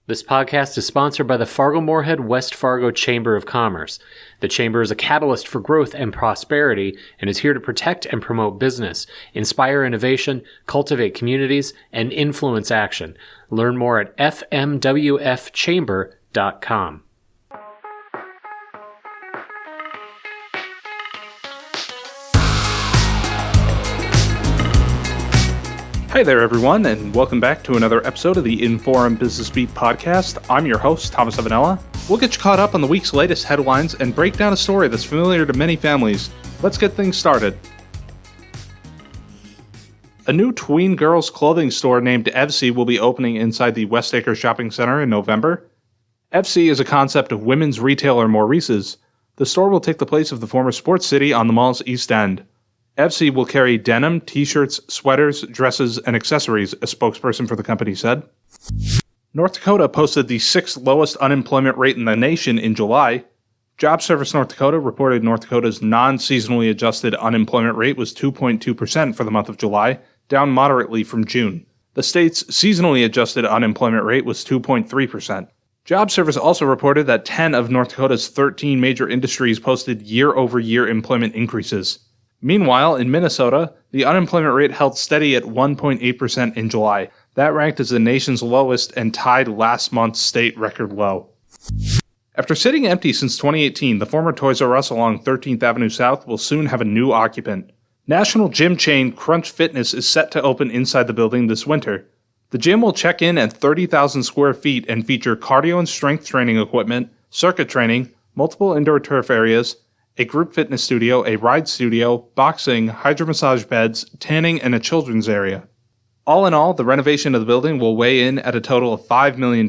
This podcast is sponsored by the Fargo-Moorhead West Fargo Chamber of Commerce. The Chamber is a catalyst for growth and prosperity and is here to protect and promote business, inspire innovation, cultivate communities, and influence action. Learn more at fmwfchamber.com. Hi there, everyone, and welcome back to another episode of the Inforum Business Beat podcast. I'm your host, Thomas Evanella. We'll get you caught up on the week's latest headlines and break down a story that's familiar to many families. Let's get things started. A new tween girls clothing store named Evsy will be opening inside the Westacre Shopping Center in November. Evsy is a concept of women's retailer Maurice's. The store will take the place of the former Sports City on the mall's east end. Evsy will carry denim, t-shirts, sweaters, dresses, and accessories, a spokesperson for the company said. North Dakota posted the sixth lowest unemployment rate in the nation in July. Job Service North Dakota reported North Dakota's non-seasonally adjusted unemployment rate was 2.2% for the month of July, down moderately from June. The state's seasonally adjusted unemployment rate was 2.3%. Job Service also reported that 10 of North Dakota's 13 major industries posted year-over-year employment increases. Meanwhile, in Minnesota, the unemployment rate held steady at 1.8% in July. That ranked as the nation's lowest and tied last month's state record low. After sitting empty since 2018, the former Toys R Us along 13th Avenue South will soon have a new occupant. National gym chain Crunch Fitness is set to open inside the building this winter. The gym will check in at 30,000 square feet and feature cardio and strength training equipment, circuit training, multiple indoor turf areas, a group fitness studio, a ride studio, boxing, hydromassage beds, tanning, and a children's area. All in all, the renovation of the building will weigh in at a total of $5 million,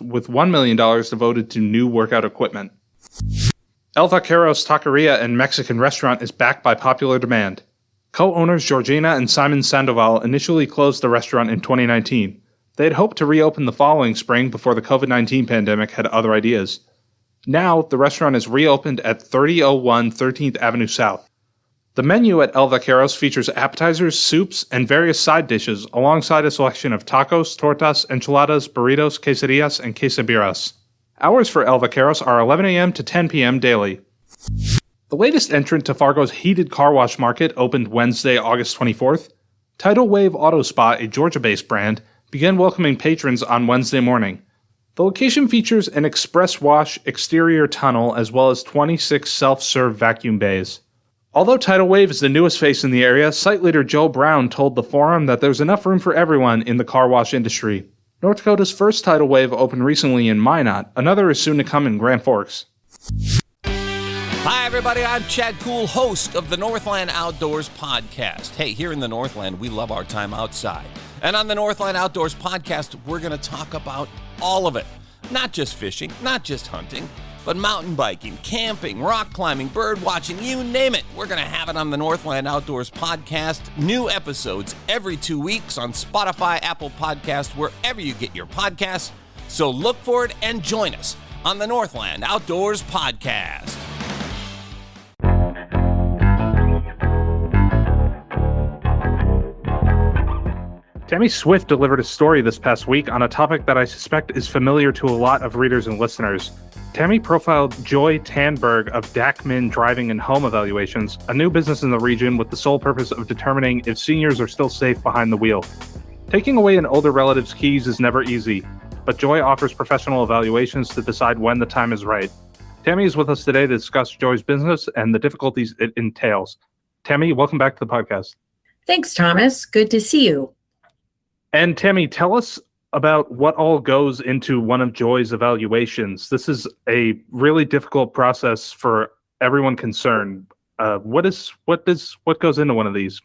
with $1 million devoted to new workout equipment. El Vaqueros Taqueria and Mexican restaurant is back by popular demand. Co-owners Georgina and Simon Sandoval initially closed the restaurant in 2019. They had hoped to reopen the following spring before the COVID-19 pandemic had other ideas. Now, the restaurant is reopened at 3001 13th Avenue South. The menu at El Vaqueros features appetizers, soups, and various side dishes, alongside a selection of tacos, tortas, enchiladas, burritos, quesadillas, and quesabirras. Hours for El Vaqueros are 11 a.m. to 10 p.m. daily. The latest entrant to Fargo's heated car wash market opened Wednesday, August 24th. Tidal Wave Auto Spa, a Georgia-based brand, began welcoming patrons on Wednesday morning. The location features an express wash exterior tunnel as well as 26 self-serve vacuum bays. Although Tidal Wave is the newest face in the area, site leader Joe Brown told the forum that there's enough room for everyone in the car wash industry. North Dakota's first Tidal Wave opened recently in Minot. Another is soon to come in Grand Forks. Hi, everybody. I'm Chad Kuhl, host of the Northland Outdoors podcast. Hey, here in the Northland, we love our time outside. And on the Northland Outdoors podcast, we're going to talk about all of it. Not just fishing, not just hunting, but mountain biking, camping, rock climbing, bird watching, you name it. We're going to have it on the Northland Outdoors podcast. New episodes every 2 weeks on Spotify, Apple Podcasts, wherever you get your podcasts. So look for it and join us on the Northland Outdoors podcast. Tammy Swift delivered a story this past week on a topic that I suspect is familiar to a lot of readers and listeners. Tammy profiled Joy Tandberg of Dak-Minn Driving and Home Evaluations, a new business in the region with the sole purpose of determining if seniors are still safe behind the wheel. Taking away an older relative's keys is never easy, but Joy offers professional evaluations to decide when the time is right. Tammy is with us today to discuss Joy's business and the difficulties it entails. Tammy, welcome back to the podcast. Thanks, Thomas. Good to see you. And Tammy, tell us about what all goes into one of Joy's evaluations. This is a really difficult process for everyone concerned. What goes into one of these?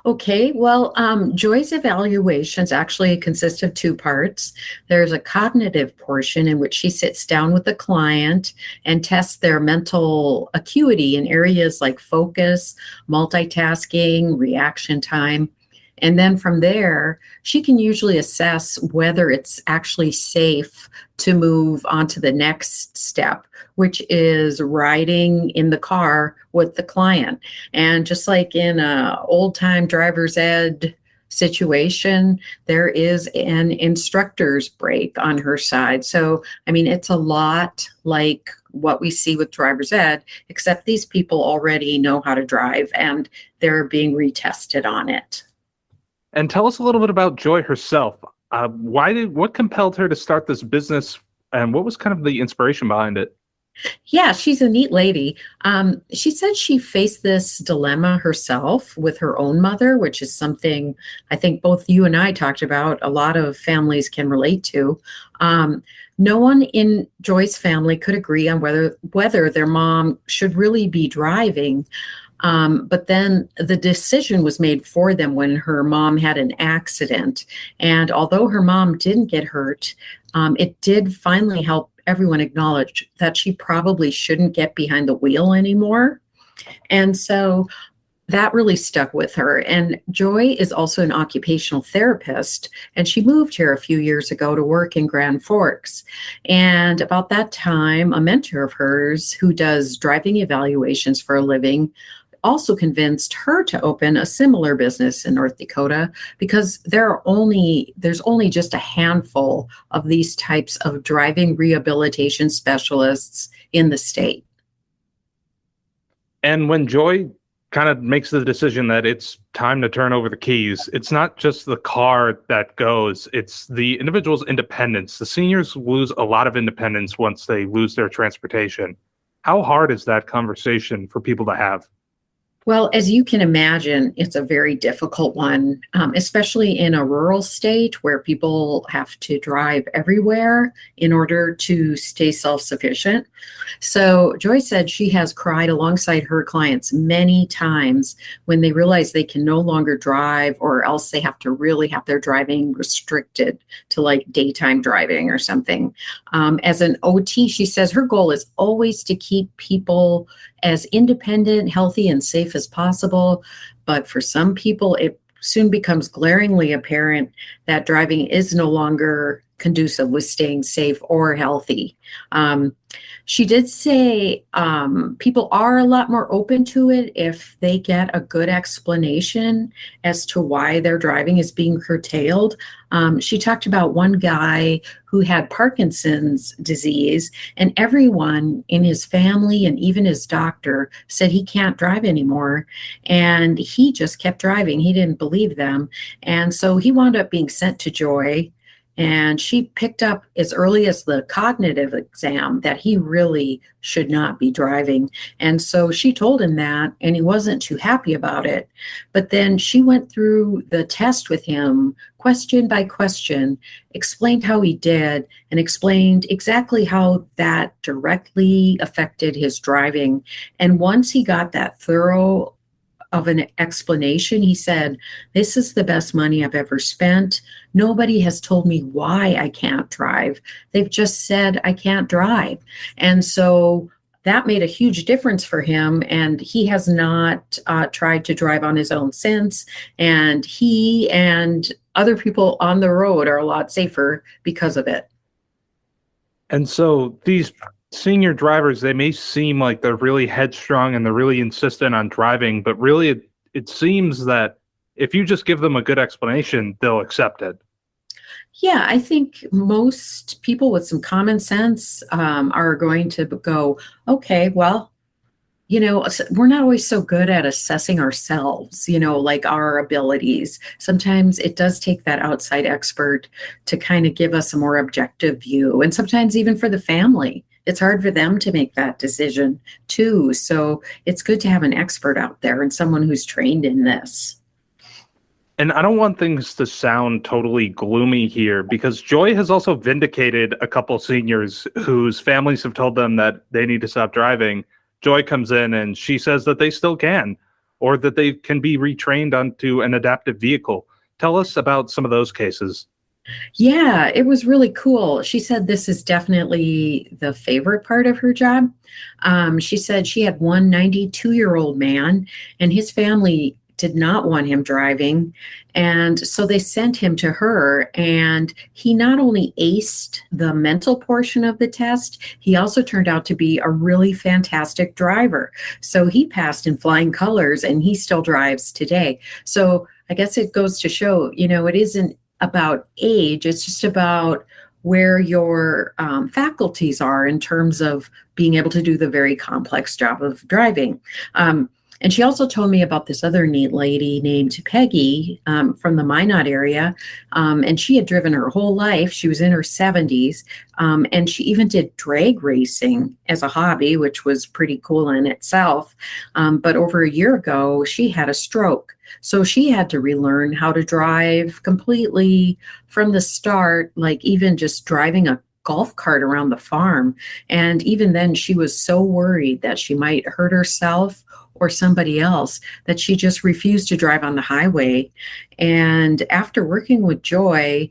Okay, well, Joy's evaluations actually consist of two parts. There's a cognitive portion in which she sits down with the client and tests their mental acuity in areas like focus, multitasking, reaction time. And then from there, she can usually assess whether it's actually safe to move on to the next step, which is riding in the car with the client. And just like in a old-time driver's ed situation, there is an instructor's break on her side. So, I mean, it's a lot like what we see with driver's ed, except these people already know how to drive and they're being retested on it. And tell us a little bit about Joy herself. What compelled her to start this business, and what was kind of the inspiration behind it? Yeah, she's a neat lady. She said she faced this dilemma herself with her own mother, which is something I think both you and I talked about. A lot of families can relate to. No one in Joy's family could agree on whether their mom should really be driving. But then the decision was made for them when her mom had an accident. And although her mom didn't get hurt, it did finally help everyone acknowledge that she probably shouldn't get behind the wheel anymore. And so that really stuck with her. And Joy is also an occupational therapist, and she moved here a few years ago to work in Grand Forks. And about that time, a mentor of hers who does driving evaluations for a living also convinced her to open a similar business in North Dakota, because there's only just a handful of these types of driving rehabilitation specialists in the state. And when Joy kind of makes the decision that it's time to turn over the keys, it's not just the car that goes, it's the individual's independence. The seniors lose a lot of independence once they lose their transportation. How hard is that conversation for people to have? Well, as you can imagine, it's a very difficult one, especially in a rural state where people have to drive everywhere in order to stay self-sufficient. So Joy said she has cried alongside her clients many times when they realize they can no longer drive, or else they have to really have their driving restricted to like daytime driving or something. As an OT, she says her goal is always to keep people as independent, healthy, and safe as possible. But for some people, it soon becomes glaringly apparent that driving is no longer conducive with staying safe or healthy. She did say people are a lot more open to it if they get a good explanation as to why their driving is being curtailed. She talked about one guy who had Parkinson's disease, and everyone in his family and even his doctor said he can't drive anymore. And he just kept driving. He didn't believe them. And so he wound up being sent to Joy. And she picked up as early as the cognitive exam that he really should not be driving. And so she told him that, and he wasn't too happy about it. But then she went through the test with him, question by question, explained how he did, and explained exactly how that directly affected his driving. And once he got that thorough of an explanation, he said, "This is the best money I've ever spent. Nobody has told me why I can't drive. They've just said I can't drive." And so that made a huge difference for him. And he has not tried to drive on his own since. And he and other people on the road are a lot safer because of it. And so these senior drivers, they may seem like they're really headstrong and they're really insistent on driving, but really it seems that if you just give them a good explanation, they'll accept it. Yeah, I think most people with some common sense are going to go, okay, well, we're not always so good at assessing ourselves, like our abilities. Sometimes it does take that outside expert to kind of give us a more objective view. And sometimes even for the family, it's hard for them to make that decision too. So it's good to have an expert out there and someone who's trained in this. And I don't want things to sound totally gloomy here, because Joy has also vindicated a couple seniors whose families have told them that they need to stop driving. Joy comes in and she says that they still can, or that they can be retrained onto an adaptive vehicle. Tell us about some of those cases. Yeah, it was really cool. She said this is definitely the favorite part of her job. She said she had one 92-year-old man, and his family did not want him driving. And so they sent him to her, and he not only aced the mental portion of the test, he also turned out to be a really fantastic driver. So he passed in flying colors, and he still drives today. So I guess it goes to show, it isn't about age. It's just about where your faculties are in terms of being able to do the very complex job of driving. And she also told me about this other neat lady named Peggy from the Minot area. And she had driven her whole life. She was in her 70s. And she even did drag racing as a hobby, which was pretty cool in itself. But over a year ago, she had a stroke. So she had to relearn how to drive completely from the start, like even just driving a golf cart around the farm. And even then, she was so worried that she might hurt herself or somebody else that she just refused to drive on the highway. And after working with Joy,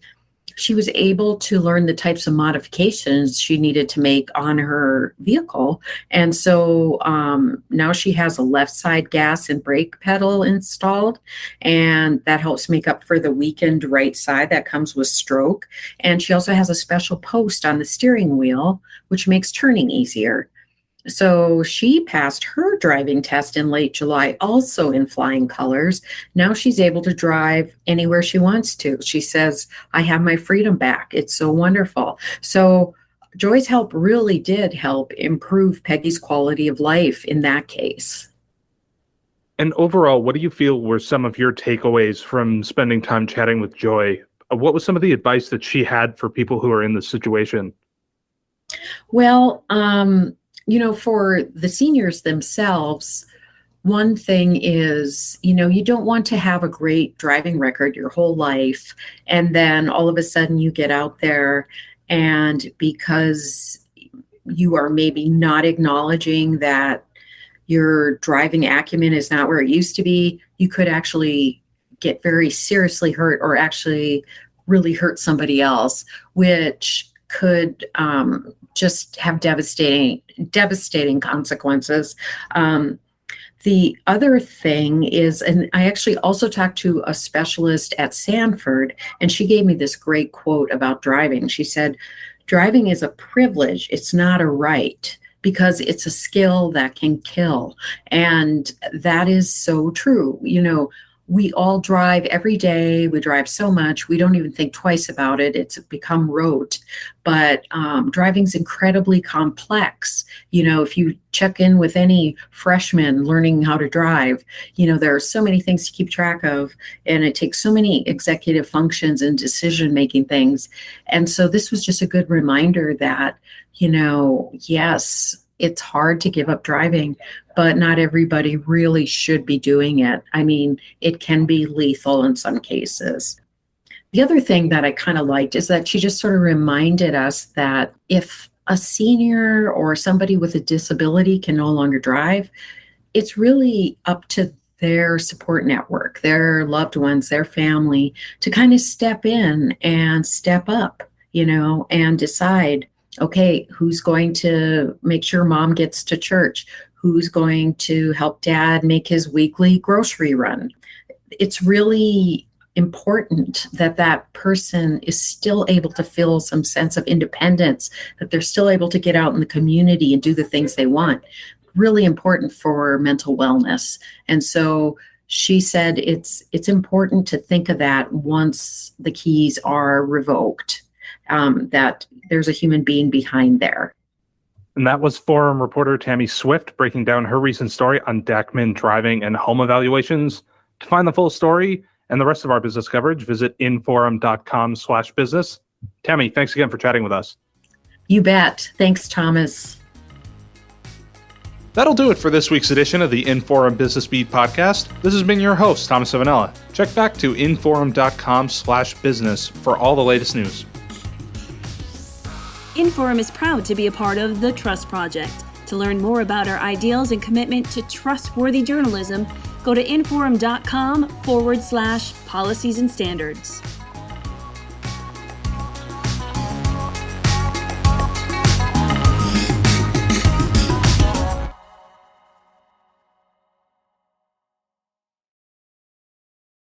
she was able to learn the types of modifications she needed to make on her vehicle. And so now she has a left side gas and brake pedal installed, and that helps make up for the weakened right side that comes with stroke. And she also has a special post on the steering wheel, which makes turning easier. So she passed her driving test in late July, also in flying colors. Now she's able to drive anywhere she wants to. She says, I have my freedom back. It's so wonderful. So Joy's help really did help improve Peggy's quality of life in that case. And overall, what do you feel were some of your takeaways from spending time chatting with Joy? What was some of the advice that she had for people who are in this situation? Well, for the seniors themselves, one thing is, you don't want to have a great driving record your whole life. And then all of a sudden you get out there, and because you are maybe not acknowledging that your driving acumen is not where it used to be, you could actually get very seriously hurt or actually really hurt somebody else, which could just have devastating consequences. The other thing is, and I actually also talked to a specialist at Sanford, and she gave me this great quote about driving. She said, driving is a privilege. It's not a right, because it's a skill that can kill. And that is so true. We all drive every day. We drive so much. We don't even think twice about it. It's become rote. But driving's incredibly complex. If you check in with any freshman learning how to drive, there are so many things to keep track of. And it takes so many executive functions and decision-making things. And so this was just a good reminder that, yes, it's hard to give up driving, but not everybody really should be doing it. I mean, it can be lethal in some cases. The other thing that I kind of liked is that she just sort of reminded us that if a senior or somebody with a disability can no longer drive, it's really up to their support network, their loved ones, their family, to kind of step in and step up, and decide, okay, who's going to make sure mom gets to church? Who's going to help dad make his weekly grocery run? It's really important that that person is still able to feel some sense of independence, that they're still able to get out in the community and do the things they want. Really important for mental wellness. And so she said it's important to think of that once the keys are revoked, that there's a human being behind there. And that was Forum reporter Tammy Swift breaking down her recent story on Dak-Minn driving and home evaluations. To find the full story and the rest of our business coverage, visit inforum.com/business. Tammy, thanks again for chatting with us. You bet. Thanks, Thomas. That'll do it for this week's edition of the Inforum Business Beat podcast. This has been your host, Thomas Evanella. Check back to inforum.com/business for all the latest news. Inforum is proud to be a part of The Trust Project. To learn more about our ideals and commitment to trustworthy journalism, go to inforum.com/policies and standards.